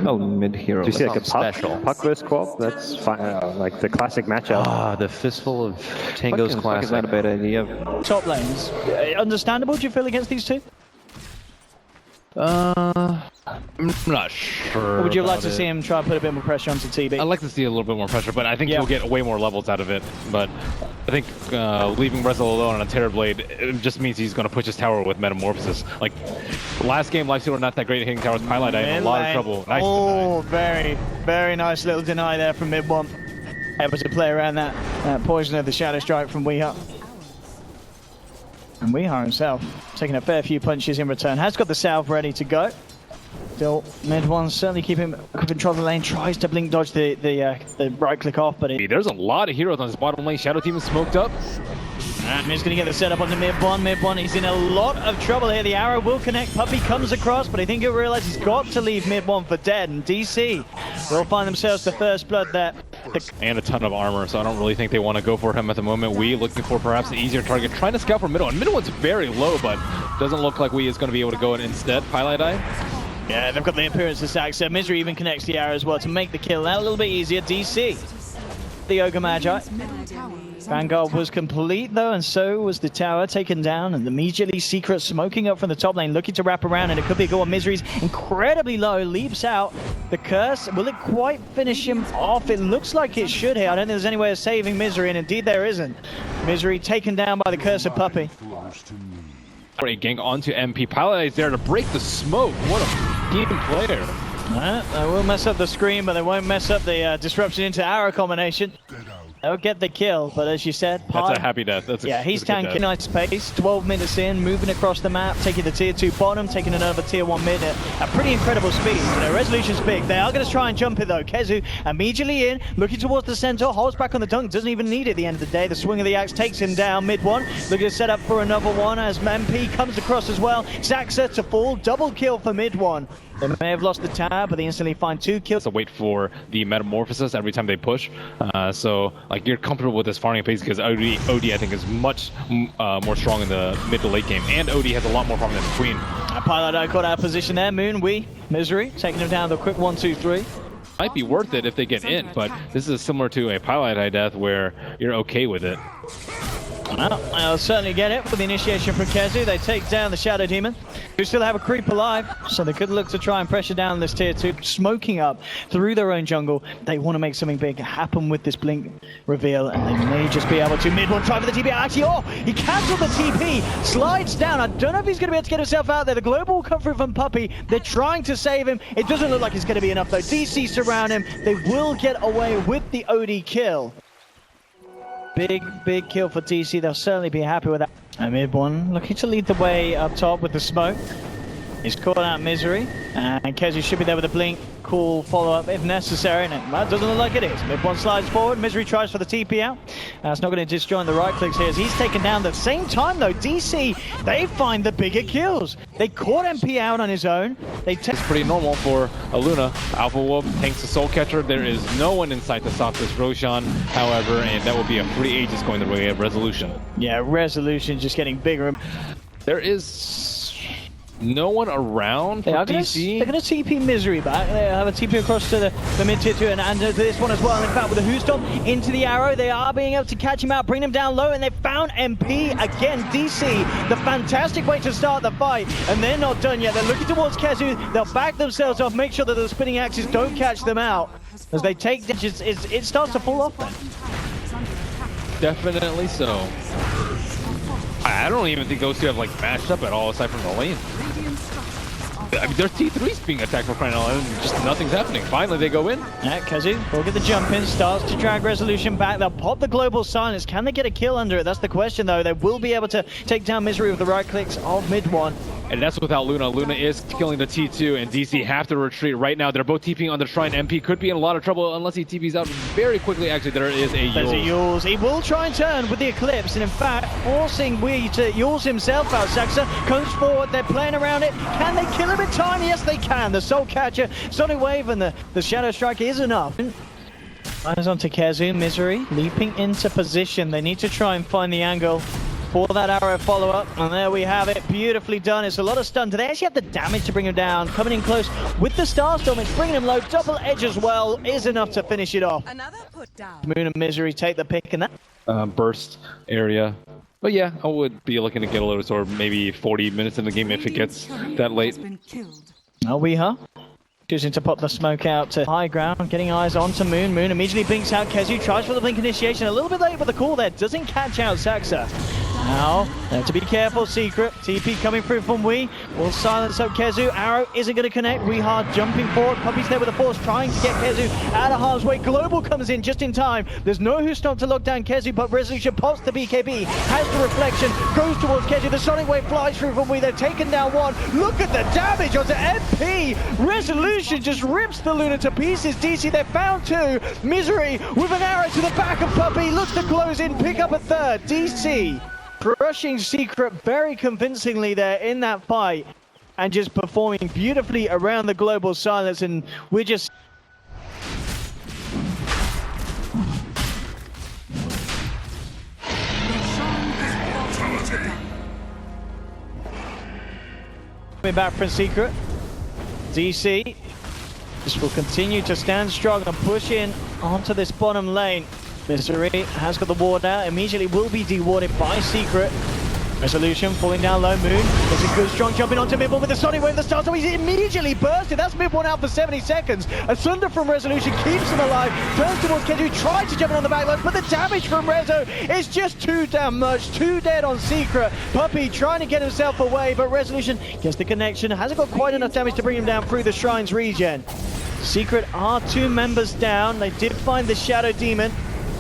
Oh, mid hero. Do you see like a special. puck versus co-op? That's fine, like the classic matchup. Ah, the fistful of Tango's classic. Is not a bad idea. Top lanes. Understandable, do you feel, against these two? I'm not sure. Or would you like to see him try and put a bit more pressure onto TB? I'd like to see a little bit more pressure, but I think he'll get way more levels out of it. But I think leaving Rezel alone on a Terrorblade, it just means he's going to push his tower with Metamorphosis. Like, last game, Lifesteal were not that great at hitting towers. Pilot in a lot of trouble. Nice oh, very, very nice little deny there from mid one. Able to play around that poison of the Shadow Strike from Weeha. And Weeha himself taking a fair few punches in return. Has got the salve ready to go. Still, mid one certainly keeping control of the lane. Tries to blink dodge the right click off, but there's a lot of heroes on this bottom lane. Shadow Team is smoked up. And he's going to get the setup onto mid one. Mid one, he's in a lot of trouble here. The arrow will connect. Puppey comes across, but I think he'll realize he's got to leave mid one for dead. And DC will find themselves the first blood there. And a ton of armor, so I don't really think they want to go for him at the moment. Wee looking for perhaps an easier target, trying to scout for middle. And middle one's very low, but doesn't look like Wee is going to be able to go in instead. Pilot Eye. Yeah, they've got the appearance of Saxa. Misery even connects the arrow as well to make the kill now a little bit easier. DC, the Ogre Magi. Vanguard was complete though, and so was the tower taken down, and immediately Secret smoking up from the top lane, looking to wrap around, and it could be a goal. Misery's incredibly low, leaps out. The curse, will it quite finish him off? It looks like it should here. I don't think there's any way of saving Misery, and indeed there isn't. Misery taken down by the curse of Puppey. Great gang onto MP. Pilot is there to break the smoke. What a team player. They will mess up the screen, but they won't mess up the disruption into arrow combination. They'll get the kill, but as you said, that's a happy death. He's tanking nice pace. 12 minutes in, moving across the map, taking the tier 2 bottom, taking another tier 1 mid at pretty incredible speed. Their resolution's big. They are going to try and jump it though. Kezu immediately in, looking towards the center, holds back on the dunk, doesn't even need it at the end of the day. The swing of the axe takes him down mid one. Looking to set up for another one as MP comes across as well. Zaxa to fall, double kill for mid one. They may have lost the tower, but they instantly find 2 kills. So wait for the Metamorphosis every time they push. So like you're comfortable with this farming phase because OD I think is much more strong in the mid to late game, and OD has a lot more farming than the Queen. Pilot I got out of position there. Moon, Wee, Misery taking him down the quick 1, 2, 3. Might be worth it if they get in, but this is similar to a Pilot Eye death where you're okay with it. Well, I'll certainly get it for the initiation from Kezu. They take down the Shadow Demon, who still have a creep alive, so they could look to try and pressure down this tier 2, smoking up through their own jungle. They want to make something big happen with this blink reveal, and they may just be able to. Mid one try for the TP. Actually, he cancelled the TP, slides down. I don't know if he's going to be able to get himself out there. The global will come through from Puppey. They're trying to save him. It doesn't look like it's going to be enough though. DC surround him. They will get away with the OD kill. Big kill for DC. They'll certainly be happy with that. And mid one looking to lead the way up top with the smoke. He's caught out Misery, and Kezu should be there with a blink. Cool follow-up if necessary, and that doesn't look like it is. Mid one slides forward, Misery tries for the TP out. It's not going to disjoin the right clicks here as he's taken down. At the same time though, DC, they find the bigger kills. They caught MP out on his own. It's pretty normal for a Luna. Alpha Wolf tanks the Soul Catcher. There is no one in sight to stop this Roshan, however, and that will be a free Aegis going the way of Resolution. Yeah, Resolution just getting bigger. There is no one around for DC. They're going to TP Misery back. They have a TP across to the mid tier 2 and to this one as well. And in fact, with the Hoostomp into the arrow, they are being able to catch him out, bring him down low, and they found MP again. DC, the fantastic way to start the fight, and they're not done yet. They're looking towards Kezu. They'll back themselves off, make sure that the spinning axes don't catch them out as they take. It starts to fall off then. Definitely so. I don't even think those two have like matched up at all aside from the lane. I mean, their T3's being attacked for crying out loud, and just nothing's happening. Finally, they go in. Yeah, Kezu will get the jump in, starts to drag Resolution back. They'll pop the global silence. Can they get a kill under it? That's the question, though. They will be able to take down Misery with the right clicks of mid one. And that's without Luna. Luna is killing the T2, and DC have to retreat right now. They're both TPing on the Shrine. MP could be in a lot of trouble unless he TPs out very quickly. Actually, there is a Yules. There's a Yules. He will try and turn with the Eclipse, and in fact, forcing Wee to Yules himself out. Saxa comes forward. They're playing around it. Can they kill him in time? Yes, they can. The Soul Catcher, Sonic Wave, and the Shadow Strike is enough. Eyes onto Kezu. Misery leaping into position. They need to try and find the angle for that arrow follow-up, and there we have it, beautifully done. It's a lot of stun. Do they actually have the damage to bring him down? Coming in close with the Starstorm, it's bringing him low. Double edge as well is enough to finish it off. Another put down. Moon and Misery take the pick in that. Burst area. But yeah, I would be looking to get a little sort of maybe 40 minutes in the game if it gets that late. Are we, huh? Choosing to pop the smoke out to high ground, getting eyes onto Moon. Moon immediately blinks out. Kezu tries for the blink initiation. A little bit late with the call there. Doesn't catch out Saxa. Now, have to be careful, Secret. TP coming through from Wee. Will silence up Kezu. Arrow isn't going to connect. Weehard jumping forward. Puppy's there with the force, trying to get Kezu out of harm's way. Global comes in just in time. There's no who stop to lock down Kezu, but Resolution pops the BKB. Has the reflection, goes towards Kezu. The Sonic Wave flies through from Wee. They've taken down one. Look at the damage onto MP. Resolution just rips the Luna to pieces. DC, they found two. Misery with an arrow to the back of Puppy. Looks to close in, pick up a third. DC crushing Secret very convincingly there in that fight and just performing beautifully around the global silence, and we're just coming back from Secret. DC just will continue to stand strong and push in onto this bottom lane. Misery has got the ward out, immediately will be dewarded by Secret. Resolution falling down low. Moon does a good strong jumping onto Midborn with the Sonic Wave. The start, so he's immediately bursted. That's Midborn out for 70 seconds. A Thunder from Resolution keeps him alive. Turns towards Kedu, tries to jump in on the backline, but the damage from Rezo is just too damn much. Too dead on Secret. Puppy trying to get himself away, but Resolution gets the connection. Hasn't got quite enough damage to bring him down through the Shrine's regen. Secret are 2 members down. They did find the Shadow Demon.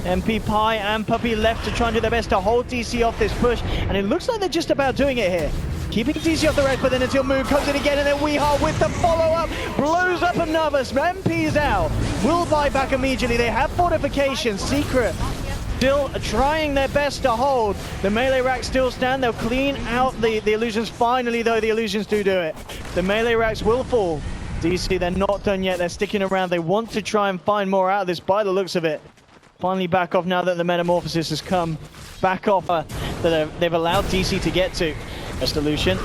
MP Pie and Puppy left to try and do their best to hold DC off this push, and it looks like they're just about doing it here. Keeping DC off the red, but then until Moon comes in again, and then Weehar with the follow-up, blows up another. MP's out. Will buy back immediately. They have fortifications. Secret still trying their best to hold. The melee racks still stand. They'll clean out the illusions. Finally, though, the illusions do it. The melee racks will fall. DC, they're not done yet. They're sticking around. They want to try and find more out of this by the looks of it. Finally back off now that the Metamorphosis has come back off that they've allowed DC to get to. Resolution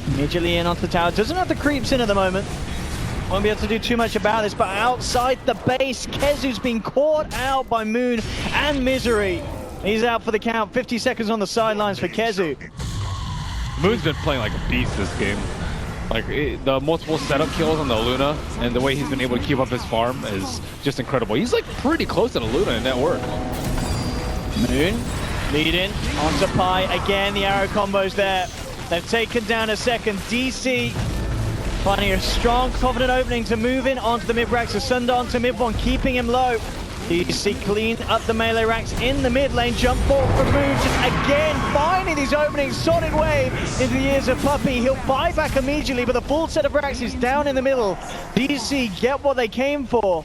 immediately in onto the tower. Doesn't have the creeps in at the moment. Won't be able to do too much about this, but outside the base, Kezu's been caught out by Moon and Misery. He's out for the count. 50 seconds on the sidelines for Kezu. Moon's been playing like a beast this game. Like, the multiple setup kills on the Luna and the way he's been able to keep up his farm is just incredible. He's like pretty close to the Luna in net worth. Moon leading onto Pi. Again, the arrow combo's there. They've taken down a second. DC finding a strong, confident opening to move in onto the mid racks. The Sundawn to Midborn, keeping him low. DC clean up the melee racks in the mid lane. Jump forward from Moon, just again finding these openings. Sonic Wave into the ears of Puppy. He'll buy back immediately, but the full set of racks is down in the middle. DC get what they came for,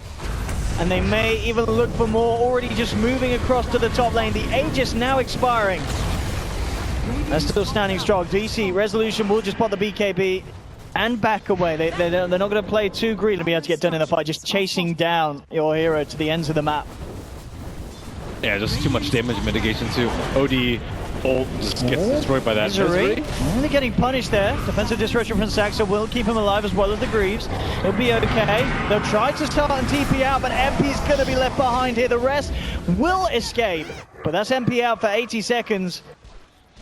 and they may even look for more. Already just moving across to the top lane. The Aegis now expiring. They're still standing strong. DC, Resolution will just pop the BKB and back away. They're not going to play too green to be able to get done in the fight, just chasing down your hero to the ends of the map. Yeah, just too much damage mitigation too. OD ult just gets destroyed by that. Misery. Only getting punished there. Defensive disruption from Saxa will keep him alive as well as the Greaves. He'll be okay. They'll try to start and TP out, but MP's going to be left behind here. The rest will escape, but that's MP out for 80 seconds.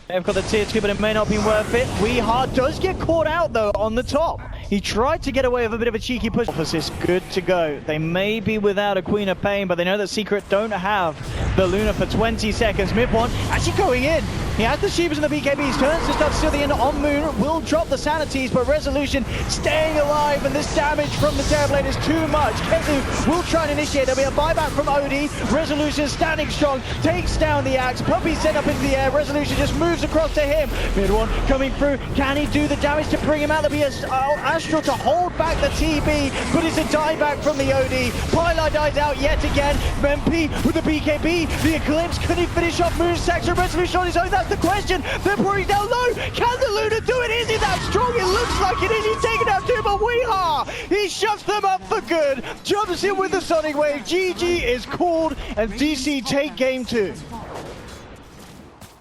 They've got the tier 2, but it may not be worth it. Weehard does get caught out, though, on the top. He tried to get away with a bit of a cheeky push. Office good to go. They may be without a Queen of Pain, but they know that Secret don't have the Luna for 20 seconds. Midborn actually going in. He has the Shivas and the BKBs. Turns to start still the end on Moon. Will drop the Sanities, but Resolution staying alive, and this damage from the Terrorblade is too much. Kezu will try and initiate. There'll be a buyback from OD. Resolution standing strong. Takes down the axe. Puppy sent up into the air. Resolution just moves across to him. Midborn coming through. Can he do the damage to bring him out? There'll be a Astral to hold back the TB, but it's a dieback from the OD. Pylai dies out yet again. MP with the BKB. The Eclipse. Can he finish off Moon? Saxa Resolution on his own. That's the question. They're pouring down low. Can the Luna do it? Is he that strong? It looks like it is. He's taking out two, but Weehar, he shuts them up for good. Jumps in with the Sonic Wave. GG is called, and DC take game 2.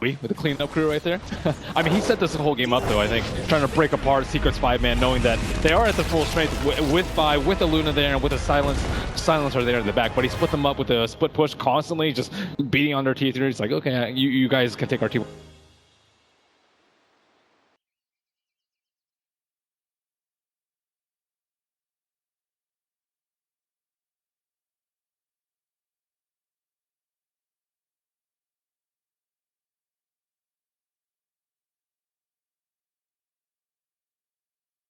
with the cleanup crew right there. I mean, he set this whole game up though, I think, trying to break apart Secret's 5-man, knowing that they are at the full strength with the Luna there and with a silencer there in the back, but he split them up with a split push constantly, just beating on their T3. It's like, okay, you guys can take our T1.